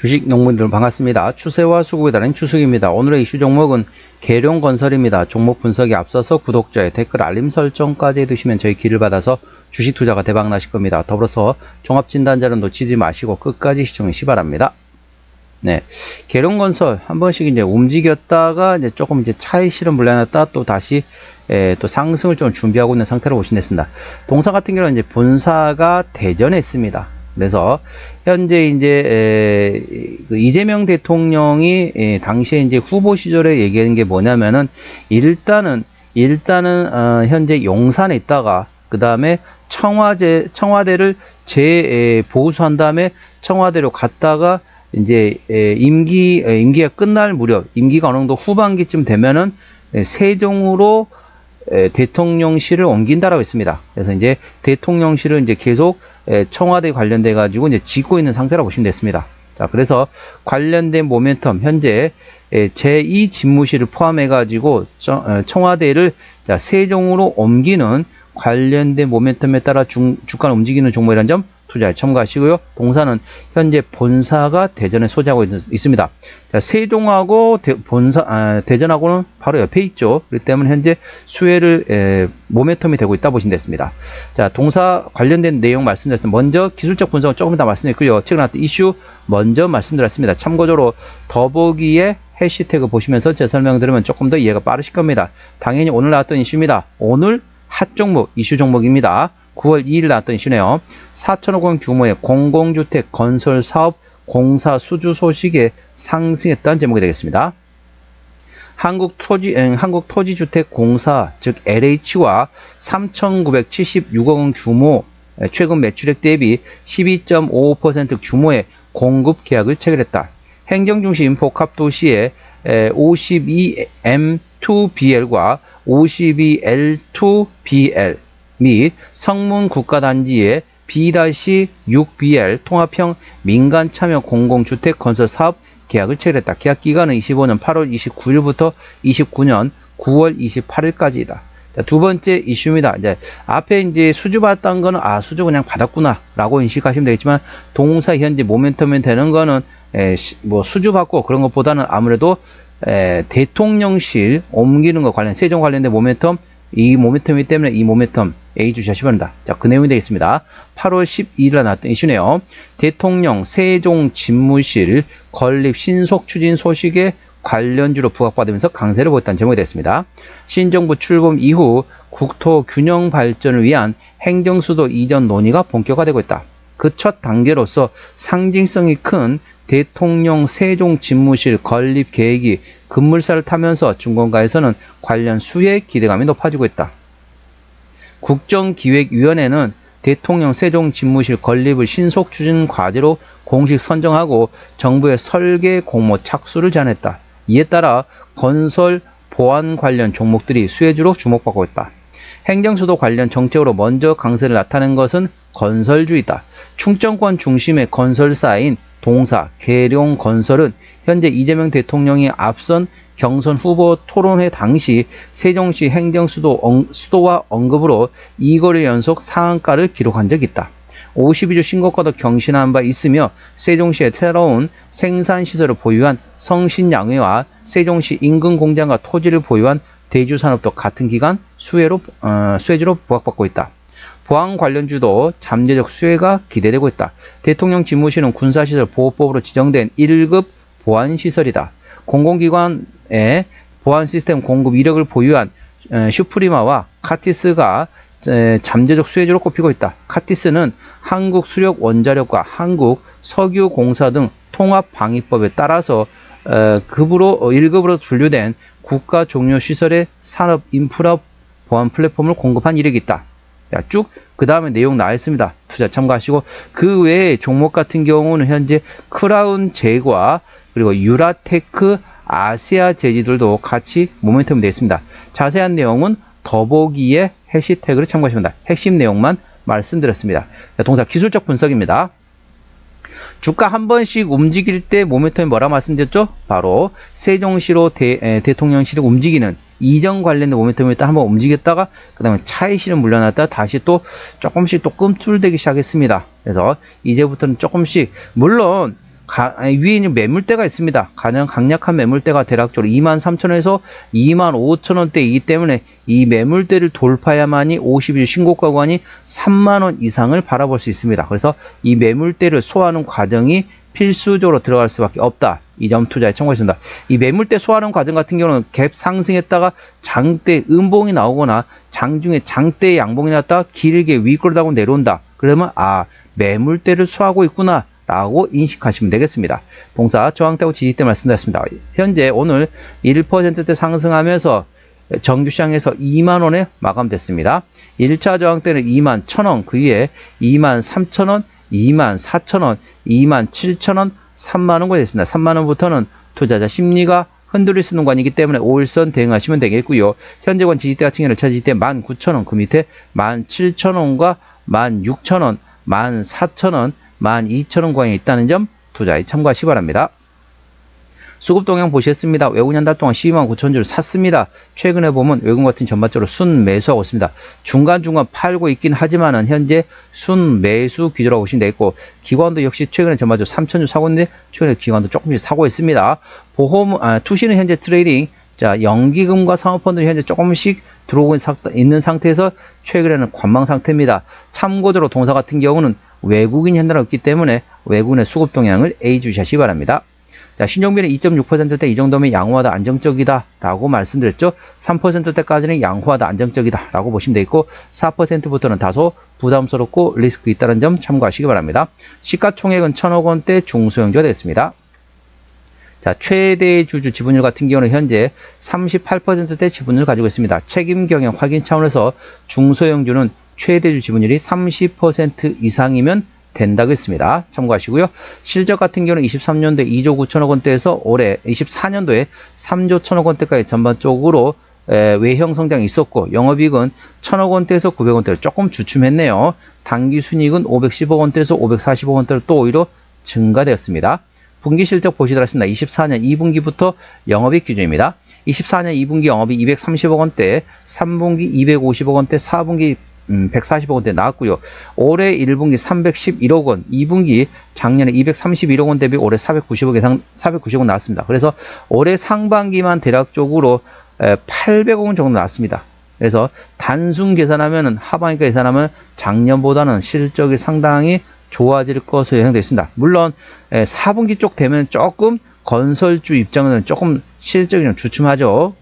주식 농문들 반갑습니다. 추세와 수급에 따른 추석입니다. 오늘의 이슈 종목은 계룡건설입니다. 종목 분석에 앞서서 구독자의 댓글 알림 설정까지 해두시면 저희 길을 받아서 주식 투자가 대박 나실 겁니다. 더불어서 종합진단자는 놓치지 마시고 끝까지 시청하시 바랍니다. 네, 계룡건설 한 번씩 이제 움직였다가 이제 조금 이제 차익 실현 물려놨다 또 다시 또 상승을 좀 준비하고 있는 상태로 보시면 됐습니다. 동사 같은 경우는 이제 본사가 대전에 있습니다. 그래서 현재 이제 이재명 대통령이 당시에 이제 후보 시절에 얘기한 게 뭐냐면은 일단은 현재 용산에 있다가 그 다음에 청와대를 재보수한 다음에 청와대로 갔다가 이제 임기가 끝날 무렵, 임기가 어느 정도 후반기쯤 되면은 세종으로 대통령실을 옮긴다라고 했습니다. 그래서 이제 대통령실을 이제 계속 청와대 관련돼 가지고 이제 짓고 있는 상태라고 보시면 됐습니다. 자, 그래서 관련된 모멘텀 현재 제2 집무실을 포함해 가지고 청와대를 세종으로 옮기는 관련된 모멘텀에 따라 주가를 움직이는 종목이라는 점 투자에 첨가하시고요. 동사는 현재 본사가 대전에 소재하고 있습니다. 자, 세종하고 대전하고는 바로 옆에 있죠. 그렇기 때문에 현재 수혜를 모멘텀이 되고 있다 보시면 됐습니다. 자, 동사 관련된 내용 말씀드렸습니다. 먼저 기술적 분석은 조금 더 말씀드렸고요. 최근 나왔던 이슈 먼저 말씀드렸습니다. 참고적으로 더보기에 해시태그 보시면서 제 설명 들으면 조금 더 이해가 빠르실 겁니다. 당연히 오늘 나왔던 이슈입니다. 오늘 핫 종목, 이슈 종목입니다. 9월 2일 나왔던 이슈네요. 4천억 원 규모의 공공주택 건설 사업 공사 수주 소식에 상승했다는 제목이 되겠습니다. 한국토지주택공사 즉 LH와 3,976억 원 규모 최근 매출액 대비 12.55% 규모의 공급 계약을 체결했다. 행정중심 복합도시의 52M2BL과 52L2BL 및 성문 국가단지의 B-6BL 통합형 민간참여 공공주택 건설 사업 계약을 체결했다. 계약 기간은 25년 8월 29일부터 29년 9월 28일까지이다. 두 번째 이슈입니다. 이제 앞에 이제 수주 받았던 거는 수주 그냥 받았구나 라고 인식하시면 되겠지만 동사 현재 모멘텀이 되는 거는 뭐 수주 받고 그런 것보다는 아무래도 대통령실 옮기는 거 관련 세종 관련된 모멘텀 이 모멘텀이기 때문에 이 모멘텀 A 주시하시면 합니다. 자, 그 내용이 되겠습니다. 8월 12일에 나왔던 이슈네요. 대통령 세종 집무실 건립 신속 추진 소식에 관련주로 부각받으면서 강세를 보였다는 제목이 됐습니다. 신정부 출범 이후 국토 균형 발전을 위한 행정수도 이전 논의가 본격화되고 있다. 그 첫 단계로서 상징성이 큰 대통령 세종 집무실 건립 계획이 급물살을 타면서 증권가에서는 관련 수혜 기대감이 높아지고 있다. 국정기획위원회는 대통령 세종 집무실 건립을 신속 추진 과제로 공식 선정하고 정부의 설계 공모 착수를 제안했다. 이에 따라 건설, 보안 관련 종목들이 수혜주로 주목받고 있다. 행정수도 관련 정책으로 먼저 강세를 나타낸 것은 건설주이다. 충청권 중심의 건설사인 동사, 계룡건설은 현재 이재명 대통령이 앞선 경선 후보 토론회 당시 세종시 행정수도와 언급으로 2거래 연속 상한가를 기록한 적이 있다. 52주 신고가도 경신한 바 있으며 세종시에 새로운 생산시설을 보유한 성신양회와 세종시 인근 공장과 토지를 보유한 대주산업도 같은 기간 수혜주로 부각받고 있다. 보안 관련주도 잠재적 수혜가 기대되고 있다. 대통령 집무실은 군사시설 보호법으로 지정된 1급 보안시설이다. 공공기관의 보안 시스템 공급 이력을 보유한 슈프리마와 카티스가 잠재적 수혜주로 꼽히고 있다. 카티스는 한국수력원자력과 한국석유공사 등 통합방위법에 따라서 1급으로 분류된 국가 종료 시설의 산업 인프라 보안 플랫폼을 공급한 이력이 있다. 쭉 그 다음에 내용 나와 있습니다. 투자 참고하시고 그 외에 종목 같은 경우는 현재 크라운 제과 그리고 유라테크 아시아 제지들도 같이 모멘텀이 되어 있습니다. 자세한 내용은 더보기에 해시태그를 참고하시면 됩니다. 핵심 내용만 말씀드렸습니다. 동사 기술적 분석입니다. 주가 한 번씩 움직일 때 모멘텀이 뭐라 말씀드렸죠? 바로 세종시로 대통령실이 움직이는 이전 관련된 모멘텀이 또 한번 움직였다가 그 다음에 차익 실현 물려놨다 다시 또 조금씩 또 꿈틀대기 시작했습니다. 그래서 이제부터는 조금씩 물론 위에 있는 매물대가 있습니다. 가장 강력한 매물대가 대략적으로 23,000원에서 25,000원대이기 때문에 이 매물대를 돌파해야만이 50일 신고가 구간이 3만원 이상을 바라볼 수 있습니다. 그래서 이 매물대를 소화하는 과정이 필수적으로 들어갈 수밖에 없다. 이 점 투자에 참고했습니다. 이 매물대 소화하는 과정 같은 경우는 갭 상승했다가 장대 음봉이 나오거나 장중에 장대 양봉이 났다가 길게 윗꼬리다고 내려온다. 그러면 매물대를 소화하고 있구나 라고 인식하시면 되겠습니다. 동사 저항대하고 지지대 말씀드렸습니다. 현재 오늘 1%대 상승하면서 정규시장에서 2만원에 마감됐습니다. 1차 저항대는 21,000원, 그 위에 23,000원, 24,000원, 27,000원, 3만원까지 됐습니다. 3만원부터는 투자자 심리가 흔들릴 수 있는 구간이기 때문에 5일선 대응하시면 되겠고요. 현재권 지지대 같은 경우는 지지대 19,000원, 그 밑에 17,000원과 16,000원, 14,000원, 12,000원 구간에 있다는 점 투자에 참고하시기 바랍니다. 수급 동향 보시겠습니다. 외국인 한 달 동안 129,000주를 샀습니다. 최근에 보면 외국인 같은 전반적으로 순 매수하고 있습니다. 중간중간 팔고 있긴 하지만은 현재 순 매수 기조라고 보시면 되겠고, 기관도 역시 최근에 전반적으로 3,000주 사고 있는데 최근에 기관도 조금씩 사고 있습니다. 투시는 현재 트레이딩, 연기금과 사모펀드는 현재 조금씩 들어오고 있는 상태에서 최근에는 관망 상태입니다. 참고적으로 동사 같은 경우는 외국인 현대가 없기 때문에 외국인의 수급 동향을 예의주시하시기 바랍니다. 신종비는 2.6%대 이 정도면 양호하다, 안정적이다 라고 말씀드렸죠. 3%대까지는 양호하다, 안정적이다 라고 보시면 되겠고, 4%부터는 다소 부담스럽고 리스크 있다는 점 참고하시기 바랍니다. 시가총액은 1,000억 원대 중소형주가 됐습니다. 최대 주주 지분율 같은 경우는 현재 38%대 지분율을 가지고 있습니다. 책임 경영 확인 차원에서 중소형주는 최대주 지분율이 30% 이상이면 된다고 했습니다. 참고하시고요. 실적 같은 경우는 23년도에 2조 9천억 원대에서 올해 24년도에 3조 1천억 원대까지 전반적으로 외형 성장이 있었고, 영업이익은 1,000억 원대에서 900원대로 조금 주춤했네요. 당기순이익은 510억 원대에서 540억 원대로 또 오히려 증가되었습니다. 분기 실적 보시도록 하겠습니다. 24년 2분기부터 영업이익 기준입니다. 24년 2분기 영업이 230억 원대, 3분기 250억 원대, 4분기 140억 원대 나왔고요. 올해 1분기 311억 원, 2분기 작년에 231억 원 대비 올해 490억 나왔습니다. 그래서 올해 상반기만 대략적으로 800억 원 정도 나왔습니다. 그래서 단순 계산하면은 하반기 계산하면 작년보다는 실적이 상당히 좋아질 것으로 예상되어 있습니다. 물론 4분기 쪽 되면 조금 건설주 입장에서는 조금 실적이 좀 주춤하죠.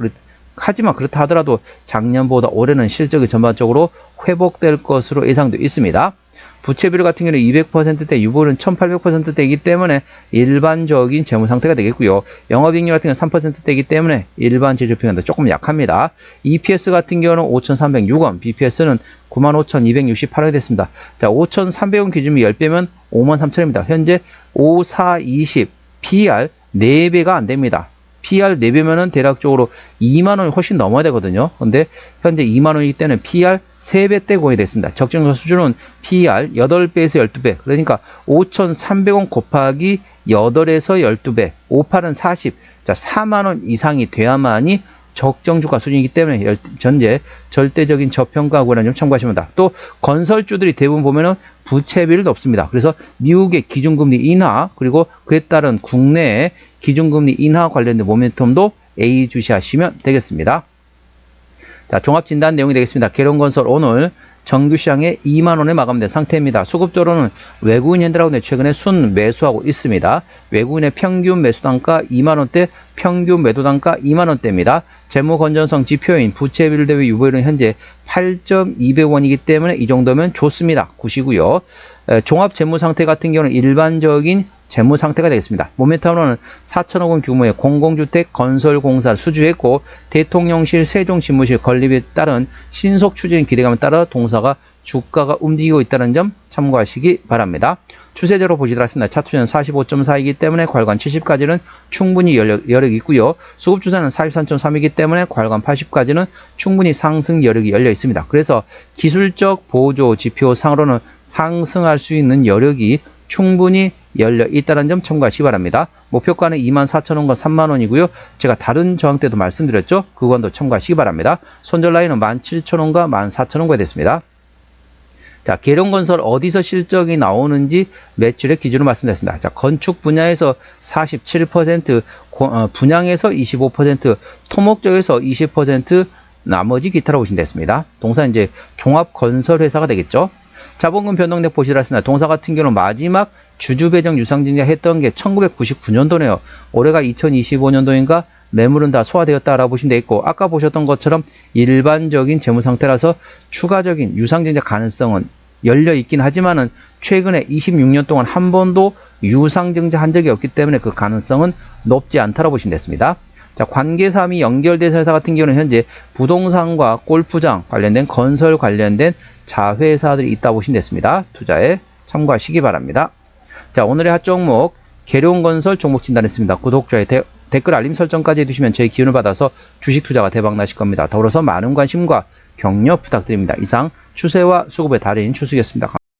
하지만 그렇다 하더라도 작년보다 올해는 실적이 전반적으로 회복될 것으로 예상되어 있습니다. 부채비율 같은 경우는 200%대, 유보율은 1800%대이기 때문에 일반적인 재무 상태가 되겠고요. 영업이익률 같은 경우는 3%대이기 때문에 일반 제조평균도 조금 약합니다. EPS 같은 경우는 5,306원, BPS는 95,268원이 됐습니다. 5,300원 기준이 10배면 53,000원입니다. 현재 5, 4, 20, PER 4배가 안 됩니다. PER 4배면은 대략적으로 2만원이 훨씬 넘어야 되거든요. 근데 현재 2만원이기 때문에 PER 3배대 고이 됐습니다. 적정가 수준은 PER 8배에서 12배. 그러니까 5,300원 곱하기 8에서 12배. 58은 40. 4만원 이상이 돼야만이 적정주가 수준이기 때문에 현재 절대적인 저평가구라는 점 참고하시면 됩니다. 또 건설주들이 대부분 보면은 부채비율도 없습니다. 그래서 미국의 기준금리 인하, 그리고 그에 따른 국내의 기준금리 인하 관련된 모멘텀도 예의주시하시면 되겠습니다. 종합진단 내용이 되겠습니다. 계룡건설 오늘 정규시장에 2만원에 마감된 상태입니다. 수급적으로는 외국인 현대라고 최근에 순 매수하고 있습니다. 외국인의 평균 매수단가 2만원대, 평균 매도단가 2만원대입니다. 재무건전성 지표인 부채비율 대비 유보율은 현재 8.200원이기 때문에 이 정도면 좋습니다. 굿이고요. 종합재무상태 같은 경우는 일반적인 재무 상태가 되겠습니다. 모멘텀으로는 4천억 원 규모의 공공주택 건설공사를 수주했고, 대통령실, 세종집무실 건립에 따른 신속 추진 기대감에 따라 동사가 주가가 움직이고 있다는 점 참고하시기 바랍니다. 추세대로 보시도록 하겠습니다. 차트는 45.4이기 때문에 괄관 70까지는 충분히 여력이 있고요. 수급주사는 43.3이기 때문에 괄관 80까지는 충분히 상승 여력이 열려 있습니다. 그래서 기술적 보조 지표 상으로는 상승할 수 있는 여력이 충분히 열려 있다는 점 참고하시기 바랍니다. 목표가는 24,000원과 3만원이고요. 제가 다른 저항 때도 말씀드렸죠. 그건도 참고하시기 바랍니다. 손절 라인은 17,000원과 14,000원가 됐습니다. 자, 계룡건설 어디서 실적이 나오는지 매출의 기준으로 말씀드렸습니다. 자, 건축 분야에서 47%, 분양에서 25%, 토목 쪽에서 20%, 나머지 기타로 보시면 됐습니다. 동사 이제 종합건설회사가 되겠죠. 자본금 변동액 보시라 했습니다. 동사 같은 경우는 마지막 주주배정 유상증자 했던 게 1999년도네요. 올해가 2025년도인가 매물은 다 소화되었다라고 보시면 되겠고, 아까 보셨던 것처럼 일반적인 재무 상태라서 추가적인 유상증자 가능성은 열려 있긴 하지만은 최근에 26년 동안 한 번도 유상증자 한 적이 없기 때문에 그 가능성은 높지 않다라고 보시면 됐습니다. 자, 관계사항이 연결된 회사 같은 경우는 현재 부동산과 골프장 관련된 건설 관련된 자회사들이 있다 보시면 됐습니다. 투자에 참고하시기 바랍니다. 자, 오늘의 핫 종목 계룡건설 종목 진단했습니다. 구독자의 댓글 알림 설정까지 해두시면 저희 기운을 받아서 주식 투자가 대박 나실 겁니다. 더불어서 많은 관심과 격려 부탁드립니다. 이상 추세와 수급의 달인 추수였습니다.